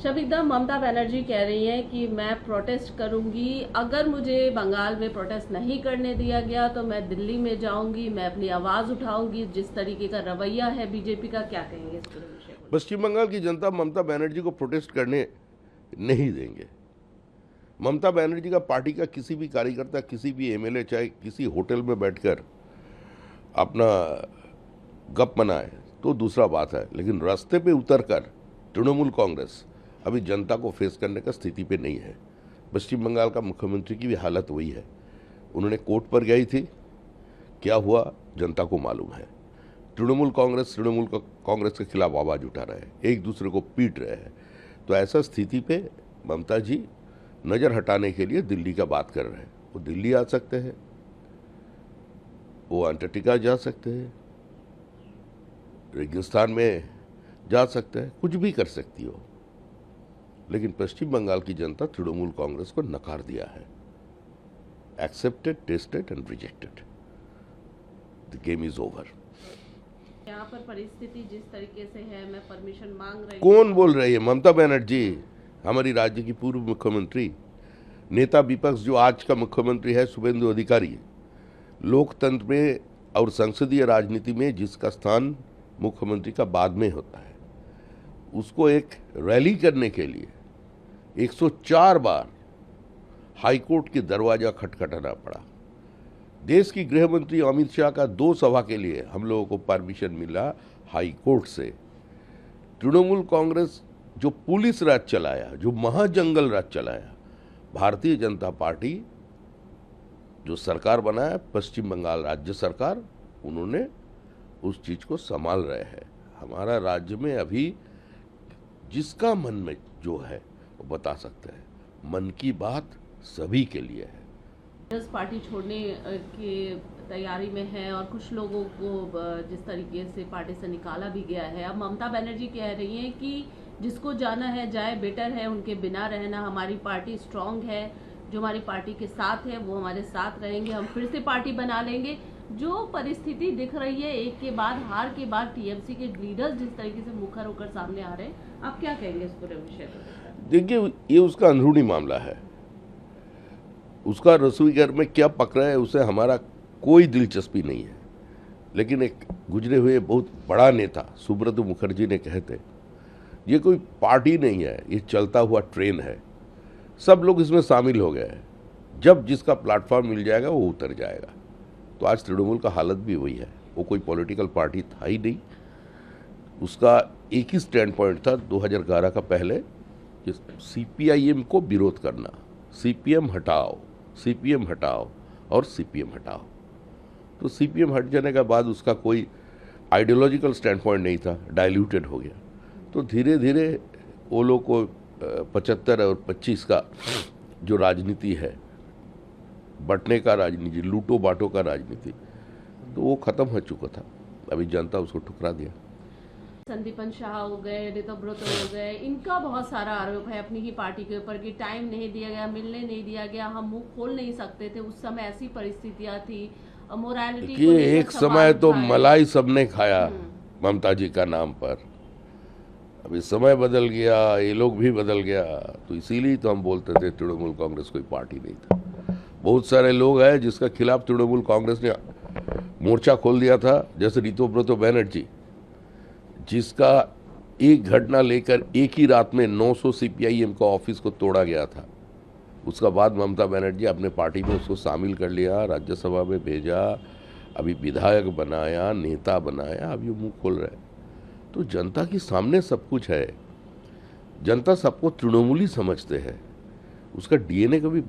शबीदा, ममता बनर्जी कह रही हैं कि मैं प्रोटेस्ट करूंगी, अगर मुझे बंगाल में प्रोटेस्ट नहीं करने दिया गया तो मैं दिल्ली में जाऊंगी, मैं अपनी आवाज उठाऊंगी। जिस तरीके का रवैया है बीजेपी का, क्या कहेंगे इस पूरे विषय को? पश्चिम बंगाल की जनता ममता बनर्जी को प्रोटेस्ट करने नहीं देंगे। ममता बनर्जी का पार्टी का किसी भी कार्यकर्ता, किसी भी एमएलए चाहे किसी होटल में बैठकर अपना गप मनाए तो दूसरा बात है, लेकिन रास्ते पे उतरकर तृणमूल कांग्रेस अभी जनता को फेस करने का स्थिति पे नहीं है। पश्चिम बंगाल का मुख्यमंत्री की भी हालत वही है। उन्होंने कोर्ट पर गई थी, क्या हुआ जनता को मालूम है। तृणमूल कांग्रेस के खिलाफ आवाज उठा रहे हैं, एक दूसरे को पीट रहे हैं। तो ऐसा स्थिति पे ममता जी नज़र हटाने के लिए दिल्ली का बात कर रहे हैं। वो दिल्ली आ सकते हैं, वो अंटार्कटिका जा सकते हैं, रेगिस्तान में जा सकते हैं, कुछ भी कर सकती हो। लेकिन पश्चिम बंगाल की जनता तृणमूल कांग्रेस को नकार दिया है। Accepted, tested and rejected. The game is over. यहाँ पर परिस्थिति जिस तरीके से है, मैं परमिशन मांग रही हूँ। कौन बोल रही है? ममता बनर्जी, हमारी राज्य की पूर्व मुख्यमंत्री, नेता विपक्ष जो आज का मुख्यमंत्री है शुभेंदु अधिकारी। लोकतंत्र में और संसदीय राजनीति में जिसका स्थान मुख्यमंत्री का बाद में होता है, उसको एक रैली करने के लिए 104 बार हाईकोर्ट के दरवाजा खटखटाना पड़ा। देश की गृह मंत्री अमित शाह का 2 सभा के लिए हम लोगों को परमिशन मिला हाई कोर्ट से। तृणमूल कांग्रेस जो पुलिस राज चलाया, जो महाजंगल राज चलाया, भारतीय जनता पार्टी जो सरकार बनाया पश्चिम बंगाल राज्य सरकार, उन्होंने उस चीज को संभाल रहे हैं। हमारा राज्य में अभी जिसका मन में जो है वो बता सकते हैं। मन की बात सभी के लिए है। पार्टी छोड़ने की तैयारी में है और कुछ लोगों को जिस तरीके से पार्टी से निकाला भी गया है। अब ममता बनर्जी कह रही हैं कि जिसको जाना है जाए, बेटर है उनके बिना रहना। हमारी पार्टी स्ट्रांग है, जो हमारी पार्टी के साथ है वो हमारे साथ रहेंगे, हम फिर से पार्टी बना लेंगे। जो परिस्थिति दिख रही है, एक के बाद हार के बाद टीएमसी के लीडर्स जिस तरीके से मुखर होकर सामने आ रहे हैं, आप क्या कहेंगे इस पूरे विषय को? देखिए, ये उसका अंदरूनी मामला है। उसका रसोई घर में क्या पक रहा है उसे हमारा कोई दिलचस्पी नहीं है। लेकिन एक गुजरे हुए बहुत बड़ा नेता सुब्रत मुखर्जी ने कहते, ये कोई पार्टी नहीं है, ये चलता हुआ ट्रेन है। सब लोग इसमें शामिल हो गए हैं। जब जिसका प्लेटफॉर्म मिल जाएगा वो उतर जाएगा। तो आज तृणमूल का हालत भी वही है। वो कोई पॉलिटिकल पार्टी था ही नहीं। उसका एक ही स्टैंड पॉइंट था 2011 का पहले कि सीपीआईएम को विरोध करना, सीपीएम हटाओ, सीपीएम हटाओ और सीपीएम हटाओ। तो सीपीएम हट जाने के बाद उसका कोई आइडियोलॉजिकल स्टैंड पॉइंट नहीं था, डाइल्यूटेड हो गया। तो धीरे धीरे वो लोग को 75 और 25 का जो राजनीति है, बंटने का राजनीति, लूटो बांटो का राजनीति, तो वो खत्म हो चुका था। अभी जनता उसको ठुकरा दिया। संदीपन शाह हो गए, ऋतुव्रत हो गए, इनका बहुत सारा आरोप है अपनी ही पार्टी के ऊपर कि टाइम नहीं दिया गया, मिलने नहीं दिया गया, हम मुंह खोल नहीं सकते थे। उस समय ऐसी परिस्थितियां थी, मोरालिटी को एक समय तो मलाई सबने खाया ममता जी का नाम पर। अभी समय बदल गया, ये लोग भी बदल गया। तो इसीलिए तो हम बोलते थे तृणमूल कांग्रेस कोई पार्टी नहीं था। बहुत सारे लोग हैं जिसका खिलाफ तृणमूल कांग्रेस ने मोर्चा खोल दिया था, जैसे ऋतुव्रत बनर्जी, जिसका एक घटना लेकर एक ही रात में 900 सीपीआईएम का ऑफिस को तोड़ा गया था। उसका बाद ममता बनर्जी अपने पार्टी में उसको शामिल कर लिया, राज्यसभा में भेजा, अभी विधायक बनाया, नेता बनाया, अब ये मुंह खोल रहे हैं। तो जनता के सामने सब कुछ है। जनता सबको तृणमूली समझते हैं। उसका डीएनए कभी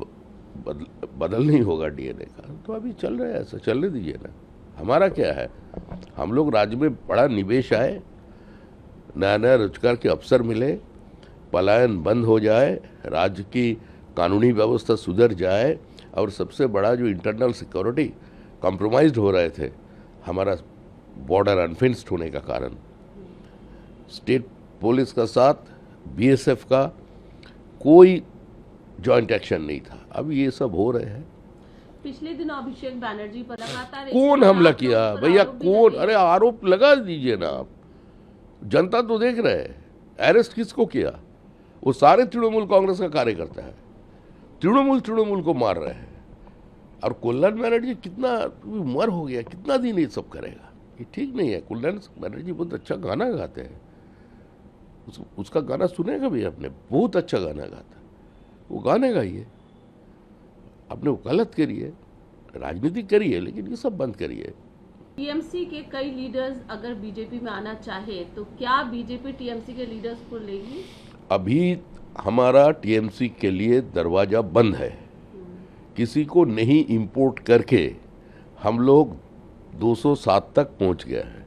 बदल नहीं होगा डीएनए का। तो अभी चल रहा है, ऐसा चलने दीजिए ना। हमारा क्या है, हम लोग राज्य में बड़ा निवेश आए, नया नया रोजगार के अवसर मिले, पलायन बंद हो जाए, राज्य की कानूनी व्यवस्था सुधर जाए, और सबसे बड़ा जो इंटरनल सिक्योरिटी कॉम्प्रोमाइज्ड हो रहे थे, हमारा बॉर्डर अनफेंस्ड होने का कारण, स्टेट पुलिस का साथ बीएसएफ का कोई जॉइंट एक्शन नहीं था। अब ये सब हो रहे हैं। पिछले दिनों अभिषेक बनर्जी पर लगातार कौन हमला किया भैया? कौन? अरे आरोप लगा दीजिए ना आप। जनता तो देख रहे हैं। अरेस्ट किसको किया? वो सारे तृणमूल कांग्रेस का कार्यकर्ता है। तृणमूल को मार रहे हैं। और कल्याण बनर्जी कितना उम्र हो गया, कितना दिन ये सब करेगा, ये ठीक नहीं है। कल्याण बनर्जी बहुत अच्छा गाना गाते हैं, उसका गाना सुने कभी आपने? बहुत अच्छा गाना गाता है, वो गाने गाइए। आपने वकालत करिए, राजनीति करिए, लेकिन ये सब बंद करिए। टीएमसी के कई लीडर्स अगर बीजेपी में आना चाहे तो क्या बीजेपी टीएमसी के लीडर्स को लेगी? अभी हमारा टीएमसी के लिए दरवाजा बंद है। किसी को नहीं इंपोर्ट करके हम लोग 207 तक पहुंच गए हैं।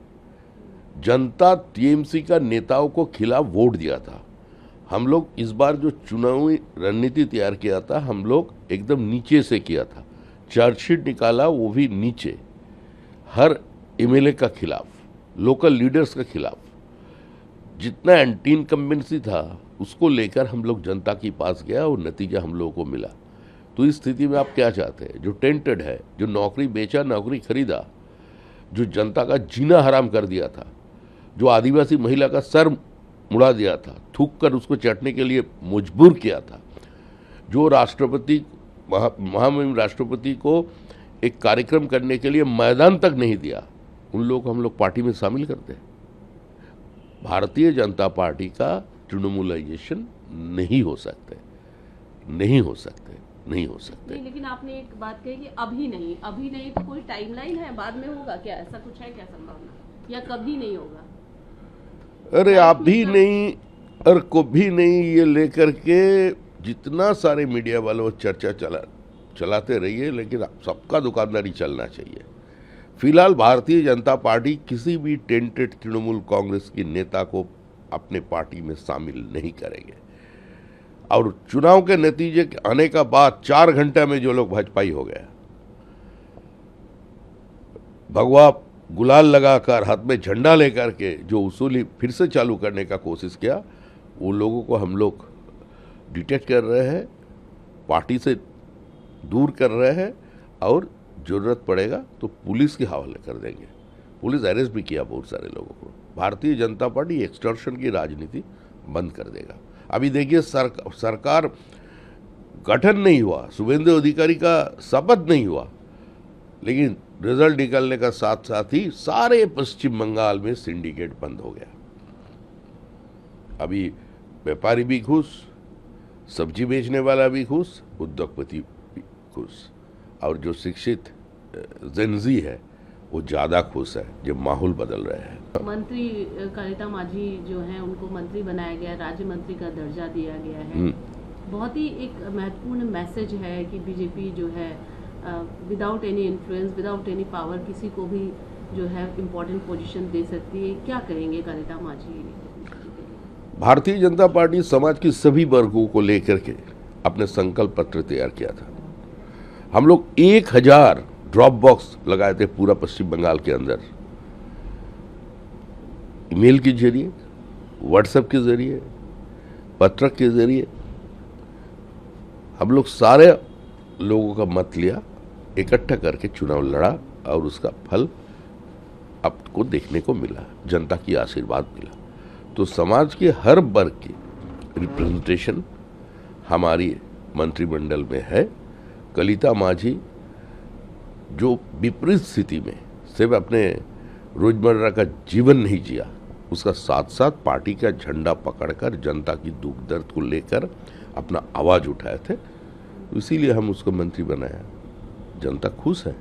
जनता टीएमसी का नेताओं को खिलाफ वोट दिया था। हम लोग इस बार जो चुनावी रणनीति तैयार किया था, हम लोग एकदम नीचे से किया था। चार्जशीट निकाला, वो भी नीचे, हर एमएलए का खिलाफ, लोकल लीडर्स का खिलाफ। जितना एंटी इनकम्बेंसी था उसको लेकर हम लोग जनता के पास गया और नतीजा हम लोगों को मिला। तो इस स्थिति में आप क्या चाहते हैं? जो टेंटेड है, जो नौकरी बेचा, नौकरी खरीदा, जो जनता का जीना हराम कर दिया था, जो आदिवासी महिला का सर मुड़ा दिया था, थूक कर उसको चटने के लिए मजबूर किया था, जो राष्ट्रपति महामहिम राष्ट्रपति को एक कार्यक्रम करने के लिए मैदान तक नहीं दिया, उन लोग हम लोग पार्टी में शामिल करते हैं। भारतीय जनता पार्टी का तृणमूलाइजेशन नहीं हो सकते, नहीं हो सकते, नहीं हो सकते। नहीं, लेकिन आपने एक बात कही कि अभी नहीं तो कोई टाइमलाइन है, बाद में होगा क्या? ऐसा कुछ है क्या संभावना, या कभी नहीं होगा? अरे अभी नहीं और कभी नहीं, ये लेकर के जितना सारे मीडिया वालों चर्चा चलाते रहिए, लेकिन सबका दुकानदारी चलना चाहिए। फिलहाल भारतीय जनता पार्टी किसी भी टेंटेड तृणमूल कांग्रेस के नेता को अपने पार्टी में शामिल नहीं करेंगे। और चुनाव के नतीजे आने का बाद 4 घंटे में जो लोग भाजपाई हो गया, भगवा गुलाल लगाकर, हाथ में झंडा लेकर के जो उसूली फिर से चालू करने का कोशिश किया, वो लोगों को हम लोग डिटेक्ट कर रहे हैं, पार्टी से दूर कर रहे हैं, और जरूरत पड़ेगा तो पुलिस के हवाले कर देंगे। पुलिस अरेस्ट भी किया बहुत सारे लोगों को। भारतीय जनता पार्टी एक्सटॉर्शन की राजनीति बंद कर देगा। अभी देखिए, सरकार गठन नहीं हुआ, शुभेंदु अधिकारी का शपथ नहीं हुआ, लेकिन रिजल्ट निकलने का साथ साथ ही सारे पश्चिम बंगाल में सिंडिकेट बंद हो गया। अभी व्यापारी भी खुश, सब्जी बेचने वाला भी खुश, उद्योगपति भी खुश, और जो शिक्षित जेनजी है वो ज़्यादा खुश है, जब माहौल बदल रहे हैं। मंत्री कलिता माझी जो हैं उनको मंत्री बनाया गया, राज्य मंत्री का दर्जा दिया गया है। बहुत ही एक महत्वपूर्ण मैसेज है कि बीजेपी जो है without any influence, without any power किसी को भी जो है इम्पोर्टेंट पोजीशन दे सकती है। क्या कहेंगे कलिता माझी? भारतीय जनता पार्टी समाज की सभी वर्गों को लेकर के अपने संकल्प पत्र तैयार किया था। हम लोग 1000 ड्रॉप बॉक्स लगाए थे पूरा पश्चिम बंगाल के अंदर, ईमेल के जरिए, व्हाट्सएप के जरिए, पत्र के जरिए। हम लोग सारे लोगों का मत लिया, इकट्ठा करके चुनाव लड़ा, और उसका फल आपको देखने को मिला, जनता की आशीर्वाद मिला। तो समाज के हर वर्ग की रिप्रेजेंटेशन हमारी मंत्रिमंडल में है। कलिता माझी जो विपरीत स्थिति में सिर्फ अपने रोजमर्रा का जीवन नहीं जिया, उसका साथ साथ पार्टी का झंडा पकड़कर जनता की दुख दर्द को लेकर अपना आवाज उठाए थे, इसीलिए हम उसको मंत्री बनाया। जनता खुश है।